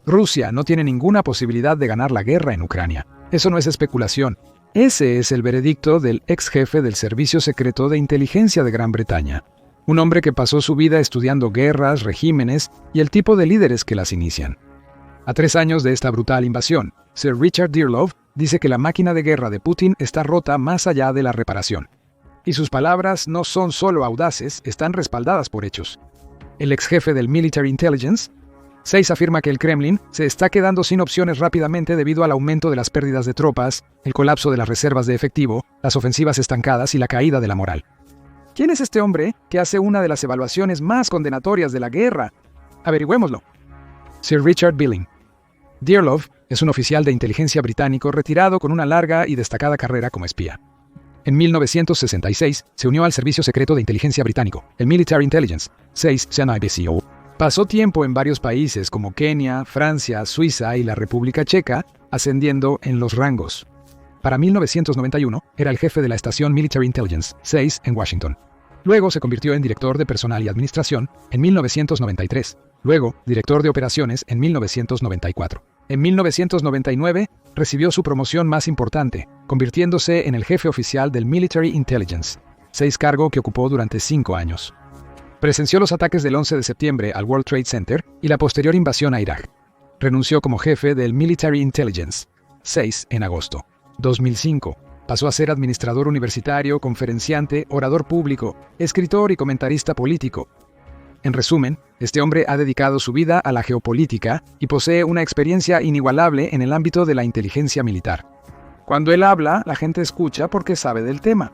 Rusia no tiene ninguna posibilidad de ganar la guerra en Ucrania. Eso no es especulación. Ese es el veredicto del ex jefe del Servicio Secreto de Inteligencia de Gran Bretaña. Un hombre que pasó su vida estudiando guerras, regímenes y el tipo de líderes que las inician. A 3 años de esta brutal invasión, Sir Richard Dearlove dice que la máquina de guerra de Putin está rota más allá de la reparación. Y sus palabras no son solo audaces, están respaldadas por hechos. El ex jefe del Military Intelligence, 6 afirma que el Kremlin se está quedando sin opciones rápidamente debido al aumento de las pérdidas de tropas, el colapso de las reservas de efectivo, las ofensivas estancadas y la caída de la moral. ¿Quién es este hombre que hace una de las evaluaciones más condenatorias de la guerra? Averigüémoslo. Sir Richard Billing. Dearlove es un oficial de inteligencia británico retirado con una larga y destacada carrera como espía. En 1966 se unió al Servicio Secreto de Inteligencia británico, el Military Intelligence, 6 CNIBCO. Pasó tiempo en varios países como Kenia, Francia, Suiza y la República Checa, ascendiendo en los rangos. Para 1991 era el jefe de la estación Military Intelligence, 6 en Washington. Luego se convirtió en director de personal y administración en 1993. Luego, director de operaciones en 1994. En 1999 recibió su promoción más importante, convirtiéndose en el jefe oficial del Military Intelligence, 6 cargo que ocupó durante 5 años. Presenció los ataques del 11 de septiembre al World Trade Center y la posterior invasión a Irak. Renunció como jefe del Military Intelligence, 6 en agosto. 2005. Pasó a ser administrador universitario, conferenciante, orador público, escritor y comentarista político. En resumen, este hombre ha dedicado su vida a la geopolítica y posee una experiencia inigualable en el ámbito de la inteligencia militar. Cuando él habla, la gente escucha porque sabe del tema.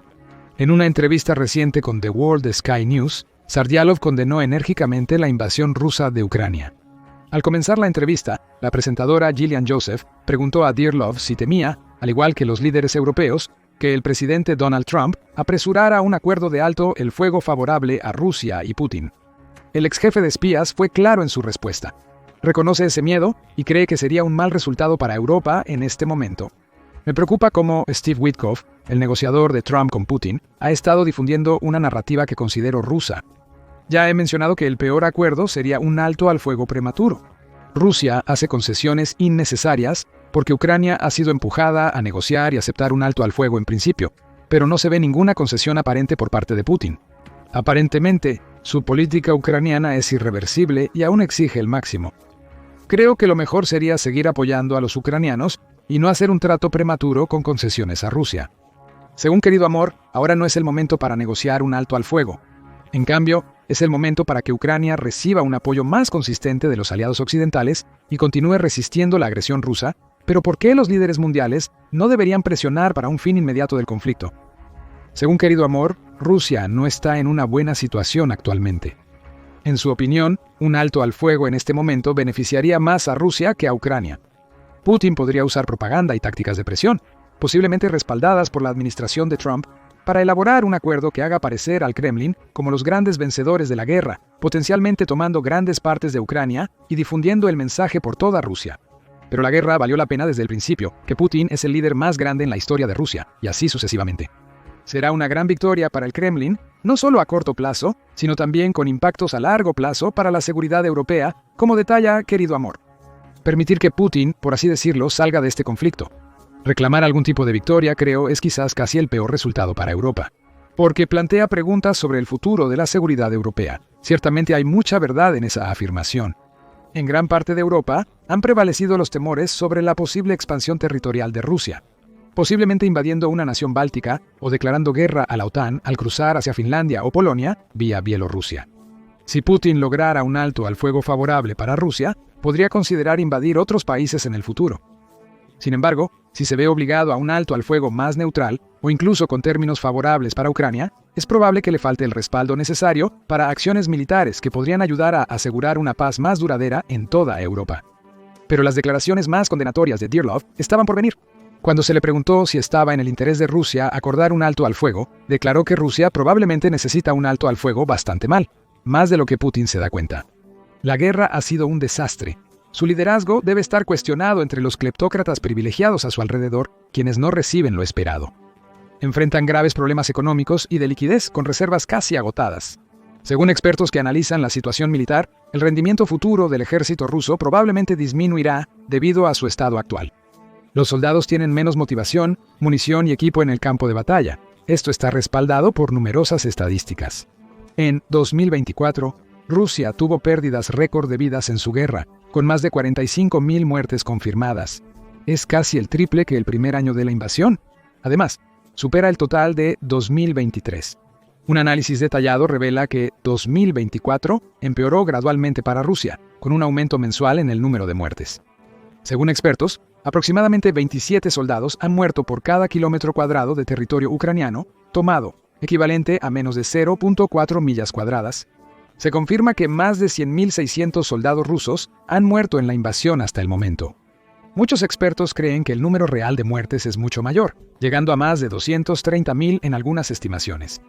En una entrevista reciente con The World Sky News, Sardialov condenó enérgicamente la invasión rusa de Ucrania. Al comenzar la entrevista, la presentadora Gillian Joseph preguntó a Dearlove si temía, al igual que los líderes europeos, que el presidente Donald Trump apresurara un acuerdo de alto el fuego favorable a Rusia y Putin. El ex jefe de espías fue claro en su respuesta. Reconoce ese miedo y cree que sería un mal resultado para Europa en este momento. Me preocupa cómo Steve Witkoff, el negociador de Trump con Putin, ha estado difundiendo una narrativa que considero rusa. Ya he mencionado que el peor acuerdo sería un alto al fuego prematuro. Rusia hace concesiones innecesarias porque Ucrania ha sido empujada a negociar y aceptar un alto al fuego en principio, pero no se ve ninguna concesión aparente por parte de Putin. Aparentemente, su política ucraniana es irreversible y aún exige el máximo. Creo que lo mejor sería seguir apoyando a los ucranianos y no hacer un trato prematuro con concesiones a Rusia. Según querido Amor, ahora no es el momento para negociar un alto al fuego. En cambio, es el momento para que Ucrania reciba un apoyo más consistente de los aliados occidentales y continúe resistiendo la agresión rusa, pero ¿por qué los líderes mundiales no deberían presionar para un fin inmediato del conflicto? Según querido Amor, Rusia no está en una buena situación actualmente. En su opinión, un alto al fuego en este momento beneficiaría más a Rusia que a Ucrania. Putin podría usar propaganda y tácticas de presión, posiblemente respaldadas por la administración de Trump, para elaborar un acuerdo que haga parecer al Kremlin como los grandes vencedores de la guerra, potencialmente tomando grandes partes de Ucrania y difundiendo el mensaje por toda Rusia. Pero la guerra valió la pena desde el principio, que Putin es el líder más grande en la historia de Rusia, y así sucesivamente. Será una gran victoria para el Kremlin, no solo a corto plazo, sino también con impactos a largo plazo para la seguridad europea, como detalla querido Amor. Permitir que Putin, por así decirlo, salga de este conflicto. Reclamar algún tipo de victoria, creo, es quizás casi el peor resultado para Europa. Porque plantea preguntas sobre el futuro de la seguridad europea. Ciertamente hay mucha verdad en esa afirmación. En gran parte de Europa han prevalecido los temores sobre la posible expansión territorial de Rusia, posiblemente invadiendo una nación báltica o declarando guerra a la OTAN al cruzar hacia Finlandia o Polonia vía Bielorrusia. Si Putin lograra un alto al fuego favorable para Rusia, podría considerar invadir otros países en el futuro. Sin embargo, si se ve obligado a un alto al fuego más neutral, o incluso con términos favorables para Ucrania, es probable que le falte el respaldo necesario para acciones militares que podrían ayudar a asegurar una paz más duradera en toda Europa. Pero las declaraciones más condenatorias de Dearlove estaban por venir. Cuando se le preguntó si estaba en el interés de Rusia acordar un alto al fuego, declaró que Rusia probablemente necesita un alto al fuego bastante mal, más de lo que Putin se da cuenta. La guerra ha sido un desastre. Su liderazgo debe estar cuestionado entre los cleptócratas privilegiados a su alrededor, quienes no reciben lo esperado. Enfrentan graves problemas económicos y de liquidez con reservas casi agotadas. Según expertos que analizan la situación militar, el rendimiento futuro del ejército ruso probablemente disminuirá debido a su estado actual. Los soldados tienen menos motivación, munición y equipo en el campo de batalla. Esto está respaldado por numerosas estadísticas. En 2024, Rusia tuvo pérdidas récord de vidas en su guerra, con más de 45.000 muertes confirmadas. Es casi el triple que el primer año de la invasión. Además, supera el total de 2023. Un análisis detallado revela que 2024 empeoró gradualmente para Rusia, con un aumento mensual en el número de muertes. Según expertos, aproximadamente 27 soldados han muerto por cada kilómetro cuadrado de territorio ucraniano tomado, equivalente a menos de 0.4 millas cuadradas. Se confirma que más de 100.600 soldados rusos han muerto en la invasión hasta el momento. Muchos expertos creen que el número real de muertes es mucho mayor, llegando a más de 230.000 en algunas estimaciones.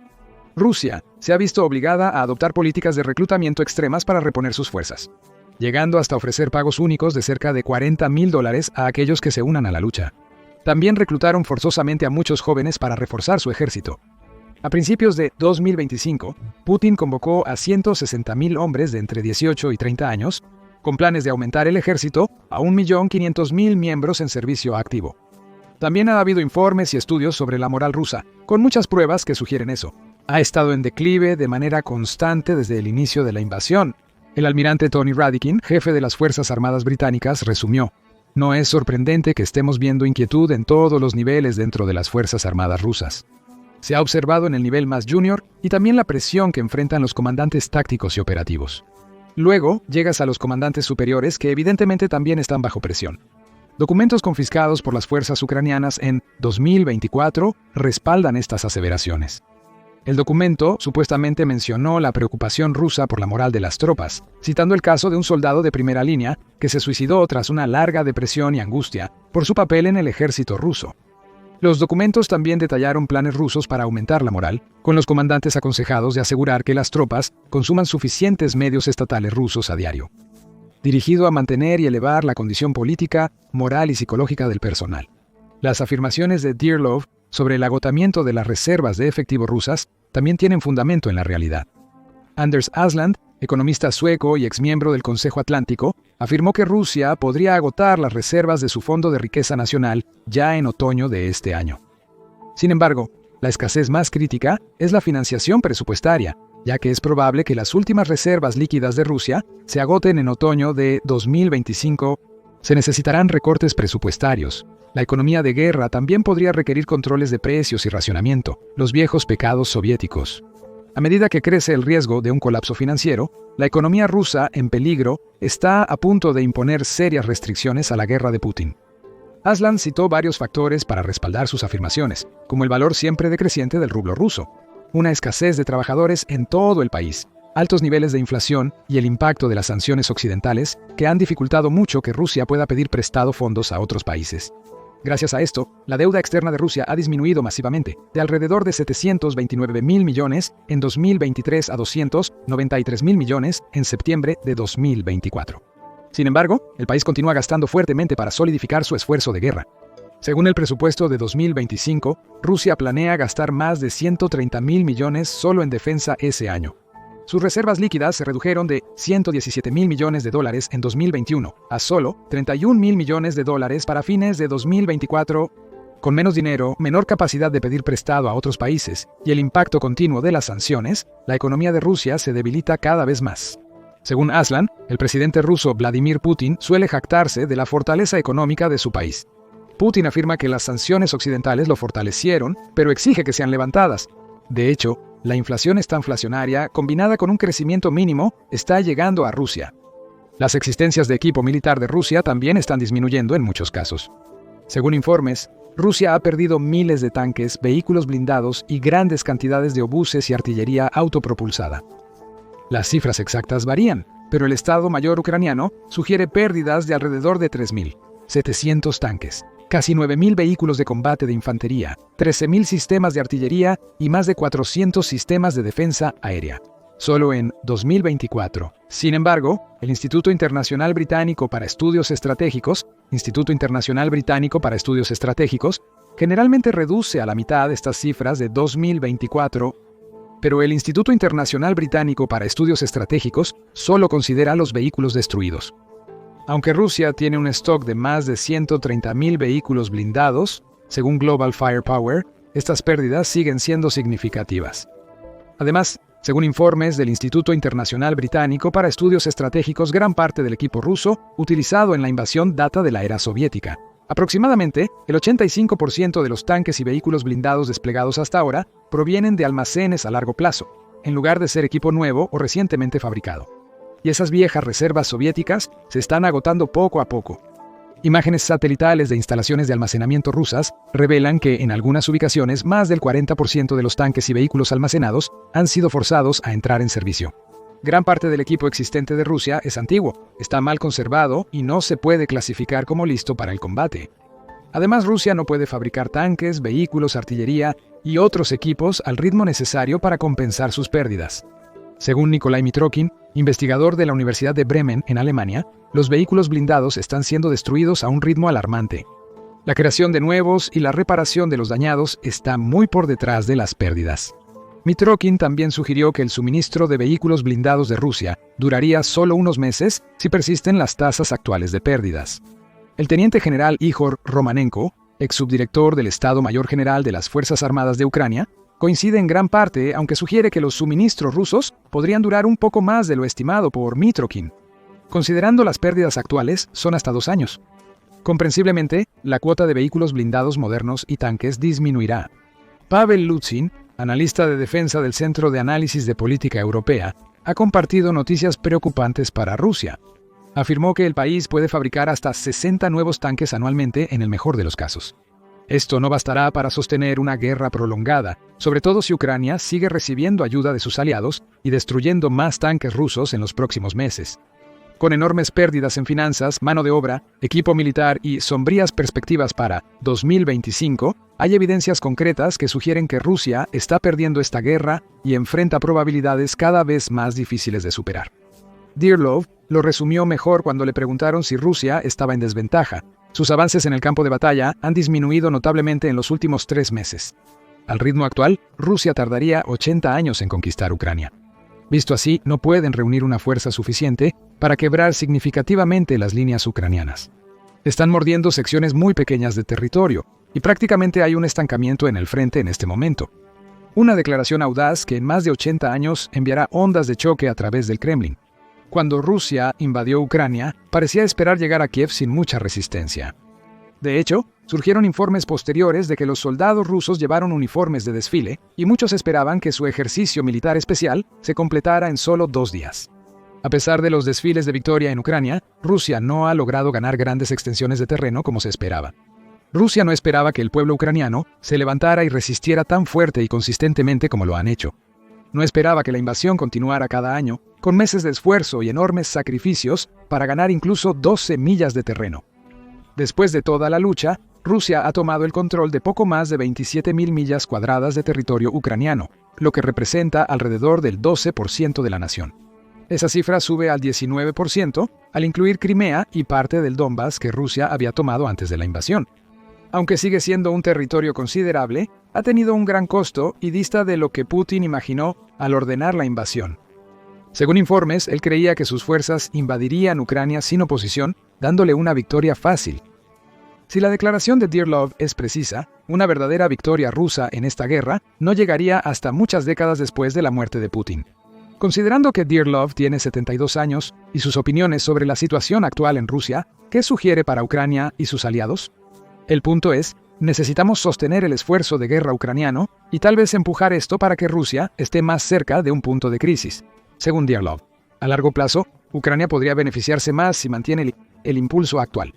Rusia se ha visto obligada a adoptar políticas de reclutamiento extremas para reponer sus fuerzas, llegando hasta ofrecer pagos únicos de cerca de $40.000 a aquellos que se unan a la lucha. También reclutaron forzosamente a muchos jóvenes para reforzar su ejército. A principios de 2025, Putin convocó a 160.000 hombres de entre 18 y 30 años, con planes de aumentar el ejército a 1.500.000 miembros en servicio activo. También ha habido informes y estudios sobre la moral rusa, con muchas pruebas que sugieren eso. Ha estado en declive de manera constante desde el inicio de la invasión. El almirante Tony Radakin, jefe de las Fuerzas Armadas británicas, resumió: "No es sorprendente que estemos viendo inquietud en todos los niveles dentro de las Fuerzas Armadas rusas. Se ha observado en el nivel más junior y también la presión que enfrentan los comandantes tácticos y operativos. Luego llegas a los comandantes superiores que evidentemente también están bajo presión". Documentos confiscados por las fuerzas ucranianas en 2024 respaldan estas aseveraciones. El documento supuestamente mencionó la preocupación rusa por la moral de las tropas, citando el caso de un soldado de primera línea que se suicidó tras una larga depresión y angustia por su papel en el ejército ruso. Los documentos también detallaron planes rusos para aumentar la moral, con los comandantes aconsejados de asegurar que las tropas consuman suficientes medios estatales rusos a diario, dirigido a mantener y elevar la condición política, moral y psicológica del personal. Las afirmaciones de Dearlove sobre el agotamiento de las reservas de efectivo rusas también tienen fundamento en la realidad. Anders Asland, economista sueco y exmiembro del Consejo Atlántico, afirmó que Rusia podría agotar las reservas de su Fondo de Riqueza Nacional ya en otoño de este año. Sin embargo, la escasez más crítica es la financiación presupuestaria, ya que es probable que las últimas reservas líquidas de Rusia se agoten en otoño de 2025. Se necesitarán recortes presupuestarios. La economía de guerra también podría requerir controles de precios y racionamiento, los viejos pecados soviéticos. A medida que crece el riesgo de un colapso financiero, la economía rusa en peligro está a punto de imponer serias restricciones a la guerra de Putin. Aslan citó varios factores para respaldar sus afirmaciones, como el valor siempre decreciente del rublo ruso, una escasez de trabajadores en todo el país, altos niveles de inflación y el impacto de las sanciones occidentales que han dificultado mucho que Rusia pueda pedir prestado fondos a otros países. Gracias a esto, la deuda externa de Rusia ha disminuido masivamente, de alrededor de 729.000 millones en 2023 a 293.000 millones en septiembre de 2024. Sin embargo, el país continúa gastando fuertemente para solidificar su esfuerzo de guerra. Según el presupuesto de 2025, Rusia planea gastar más de 130.000 millones solo en defensa ese año. Sus reservas líquidas se redujeron de $117.000 millones en 2021 a solo $31.000 millones para fines de 2024. Con menos dinero, menor capacidad de pedir prestado a otros países y el impacto continuo de las sanciones, la economía de Rusia se debilita cada vez más. Según Aslan, el presidente ruso Vladimir Putin suele jactarse de la fortaleza económica de su país. Putin afirma que las sanciones occidentales lo fortalecieron, pero exige que sean levantadas. De hecho, la inflación estanflacionaria, combinada con un crecimiento mínimo, está llegando a Rusia. Las existencias de equipo militar de Rusia también están disminuyendo en muchos casos. Según informes, Rusia ha perdido miles de tanques, vehículos blindados y grandes cantidades de obuses y artillería autopropulsada. Las cifras exactas varían, pero el Estado Mayor ucraniano sugiere pérdidas de alrededor de 3.700 tanques, casi 9.000 vehículos de combate de infantería, 13.000 sistemas de artillería y más de 400 sistemas de defensa aérea. Solo en 2024. Sin embargo, el Instituto Internacional Británico para Estudios Estratégicos, generalmente reduce a la mitad estas cifras de 2024, pero el Instituto Internacional Británico para Estudios Estratégicos solo considera los vehículos destruidos. Aunque Rusia tiene un stock de más de 130.000 vehículos blindados, según Global Firepower, estas pérdidas siguen siendo significativas. Además, según informes del Instituto Internacional Británico para Estudios Estratégicos, gran parte del equipo ruso utilizado en la invasión data de la era soviética. Aproximadamente, el 85% de los tanques y vehículos blindados desplegados hasta ahora provienen de almacenes a largo plazo, en lugar de ser equipo nuevo o recientemente fabricado. Y esas viejas reservas soviéticas se están agotando poco a poco. Imágenes satelitales de instalaciones de almacenamiento rusas revelan que en algunas ubicaciones más del 40% de los tanques y vehículos almacenados han sido forzados a entrar en servicio. Gran parte del equipo existente de Rusia es antiguo, está mal conservado y no se puede clasificar como listo para el combate. Además, Rusia no puede fabricar tanques, vehículos, artillería y otros equipos al ritmo necesario para compensar sus pérdidas. Según Nikolai Mitrokin, investigador de la Universidad de Bremen en Alemania, los vehículos blindados están siendo destruidos a un ritmo alarmante. La creación de nuevos y la reparación de los dañados está muy por detrás de las pérdidas. Mitrokin también sugirió que el suministro de vehículos blindados de Rusia duraría solo unos meses si persisten las tasas actuales de pérdidas. El teniente general Ihor Romanenko, ex subdirector del Estado Mayor General de las Fuerzas Armadas de Ucrania, coincide en gran parte, aunque sugiere que los suministros rusos podrían durar un poco más de lo estimado por Mitrokin. Considerando las pérdidas actuales, son hasta 2 años. Comprensiblemente, la cuota de vehículos blindados modernos y tanques disminuirá. Pavel Lutzin, analista de defensa del Centro de Análisis de Política Europea, ha compartido noticias preocupantes para Rusia. Afirmó que el país puede fabricar hasta 60 nuevos tanques anualmente en el mejor de los casos. Esto no bastará para sostener una guerra prolongada, sobre todo si Ucrania sigue recibiendo ayuda de sus aliados y destruyendo más tanques rusos en los próximos meses. Con enormes pérdidas en finanzas, mano de obra, equipo militar y sombrías perspectivas para 2025, hay evidencias concretas que sugieren que Rusia está perdiendo esta guerra y enfrenta probabilidades cada vez más difíciles de superar. Dearlove lo resumió mejor cuando le preguntaron si Rusia estaba en desventaja. Sus avances en el campo de batalla han disminuido notablemente en los últimos 3 meses. Al ritmo actual, Rusia tardaría 80 años en conquistar Ucrania. Visto así, no pueden reunir una fuerza suficiente para quebrar significativamente las líneas ucranianas. Están mordiendo secciones muy pequeñas de territorio, y prácticamente hay un estancamiento en el frente en este momento. Una declaración audaz que en más de 80 años enviará ondas de choque a través del Kremlin. Cuando Rusia invadió Ucrania, parecía esperar llegar a Kiev sin mucha resistencia. De hecho, surgieron informes posteriores de que los soldados rusos llevaron uniformes de desfile y muchos esperaban que su ejercicio militar especial se completara en solo 2 días. A pesar de los desfiles de victoria en Ucrania, Rusia no ha logrado ganar grandes extensiones de terreno como se esperaba. Rusia no esperaba que el pueblo ucraniano se levantara y resistiera tan fuerte y consistentemente como lo han hecho. No esperaba que la invasión continuara cada año, con meses de esfuerzo y enormes sacrificios para ganar incluso 12 millas de terreno. Después de toda la lucha, Rusia ha tomado el control de poco más de 27.000 millas cuadradas de territorio ucraniano, lo que representa alrededor del 12% de la nación. Esa cifra sube al 19% al incluir Crimea y parte del Donbass que Rusia había tomado antes de la invasión. Aunque sigue siendo un territorio considerable, ha tenido un gran costo y dista de lo que Putin imaginó al ordenar la invasión. Según informes, él creía que sus fuerzas invadirían Ucrania sin oposición, dándole una victoria fácil. Si la declaración de Dearlove es precisa, una verdadera victoria rusa en esta guerra no llegaría hasta muchas décadas después de la muerte de Putin. Considerando que Dearlove tiene 72 años y sus opiniones sobre la situación actual en Rusia, ¿qué sugiere para Ucrania y sus aliados? El punto es, necesitamos sostener el esfuerzo de guerra ucraniano y tal vez empujar esto para que Rusia esté más cerca de un punto de crisis. Según Dearlove, a largo plazo, Ucrania podría beneficiarse más si mantiene el impulso actual,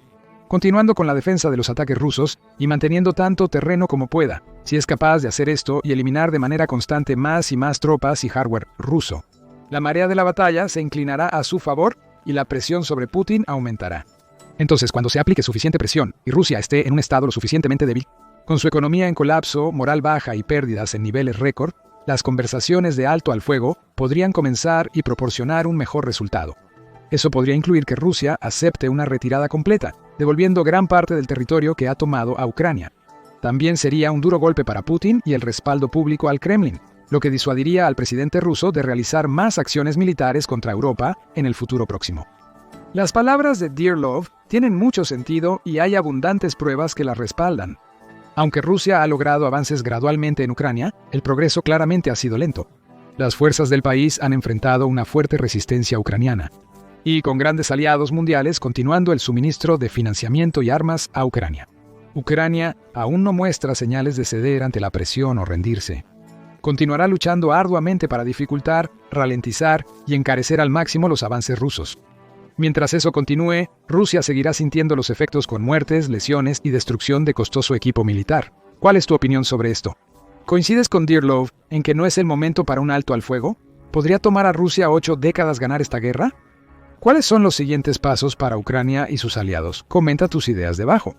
continuando con la defensa de los ataques rusos y manteniendo tanto terreno como pueda, si es capaz de hacer esto y eliminar de manera constante más y más tropas y hardware ruso. La marea de la batalla se inclinará a su favor y la presión sobre Putin aumentará. Entonces, cuando se aplique suficiente presión y Rusia esté en un estado lo suficientemente débil, con su economía en colapso, moral baja y pérdidas en niveles récord, las conversaciones de alto al fuego podrían comenzar y proporcionar un mejor resultado. Eso podría incluir que Rusia acepte una retirada completa, devolviendo gran parte del territorio que ha tomado a Ucrania. También sería un duro golpe para Putin y el respaldo público al Kremlin, lo que disuadiría al presidente ruso de realizar más acciones militares contra Europa en el futuro próximo. Las palabras de Dearlove tienen mucho sentido y hay abundantes pruebas que las respaldan. Aunque Rusia ha logrado avances gradualmente en Ucrania, el progreso claramente ha sido lento. Las fuerzas del país han enfrentado una fuerte resistencia ucraniana, y con grandes aliados mundiales continuando el suministro de financiamiento y armas a Ucrania. Ucrania aún no muestra señales de ceder ante la presión o rendirse. Continuará luchando arduamente para dificultar, ralentizar y encarecer al máximo los avances rusos. Mientras eso continúe, Rusia seguirá sintiendo los efectos con muertes, lesiones y destrucción de costoso equipo militar. ¿Cuál es tu opinión sobre esto? ¿Coincides con Dearlove en que no es el momento para un alto al fuego? ¿Podría tomar a Rusia 8 décadas ganar esta guerra? ¿Cuáles son los siguientes pasos para Ucrania y sus aliados? Comenta tus ideas debajo.